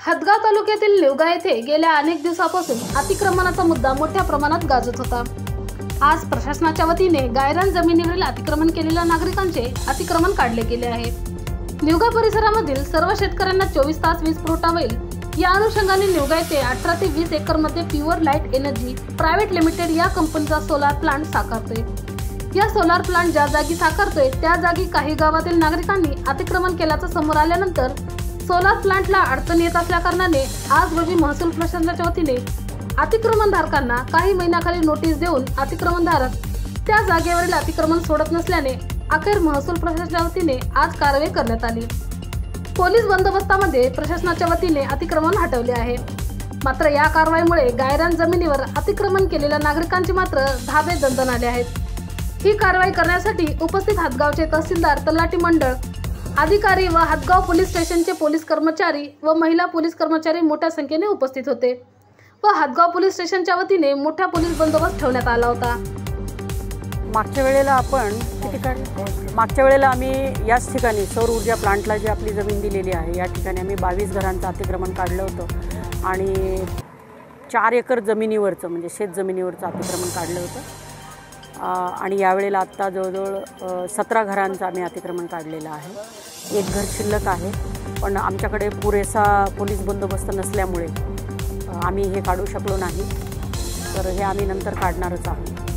हदगाव तालुक्यातील निवगा येथे गेल्या अनेक दिवसापासून अतिक्रमणाचा मुद्दा मोठ्या प्रमाणात गाजत होता। आज प्रशासनाच्या वतीने गायरान जमिनीवरील अतिक्रमण केलेल्या नागरिकांचे अतिक्रमण काढले गेले आहे। निवगा परिसरामधील सर्व शेतकऱ्यांना 24 तास वीज पुरवठा होईल या अनुषंगाने निवगा येथे 18 ते 20 एकर मध्ये pure light energy private limited या कंपनीचा सोलार प्लांट साकारतोय। या सोलार प्लांट ज्या जागी साकारतोय त्या जागी काही गावातील नागरिकांनी अतिक्रमण केल्याचं समोर आल्यानंतर सोलार प्लांटला अडचण येत असल्या कारणाने आज रोजी महसूल प्रशासनाच्या वतीने अतिक्रमणधारकांना काही महिन्याखाली नोटीस देऊन अतिक्रमणधारक त्या जागेवरील अतिक्रमण सोडत नसल्याने अखेर महसूल प्रशासनाच्या वतीने आज कारवाई करण्यात आली। पोलीस बंदोबस्तामध्ये प्रशासनाच्या वतीने अतिक्रमण हटवले आहे। मात्र या कारवाईमुळे गायरान जमिनीवर अतिक्रमण केलेल्या नागरिकांचे मात्र धाबे दणदणाले आहेत। ही कारवाई करण्यासाठी उपस्थित हदगावचे तहसीलदार, तलाठी मंडळ अधिकारी व हदगाव पोलीस स्टेशनचे पोलीस कर्मचारी व महिला पोलीस कर्मचारी मोठ्या संख्येने उपस्थित होते व हदगाव पोलीस स्टेशनच्या वतीने मोठा पोलीस बंदोबस्त ठेवण्यात आला होता। मागच्या वेळेला आम्ही याच ठिकाणी सौर ऊर्जा प्लांटला जी आपली जमीन दिलेली आहे या ठिकाणी आम्ही 22 घरांचं अतिक्रमण काढलं होतं आणि 4 एकर जमिनीवरचं म्हणजे शेत जमिनीवरचं अतिक्रमण काढलं होतं आणि यावेळेला आत्ता जवळजवळ 17 घरांचं आम्ही अतिक्रमण काढलेलं आहे। एक घर शिल्लक आहे, पण आमच्याकडे पुरेसा पोलीस बंदोबस्त नसल्यामुळे आम्ही हे काढू शकलो नाही, तर हे आम्ही नंतर काढणारच आहोत।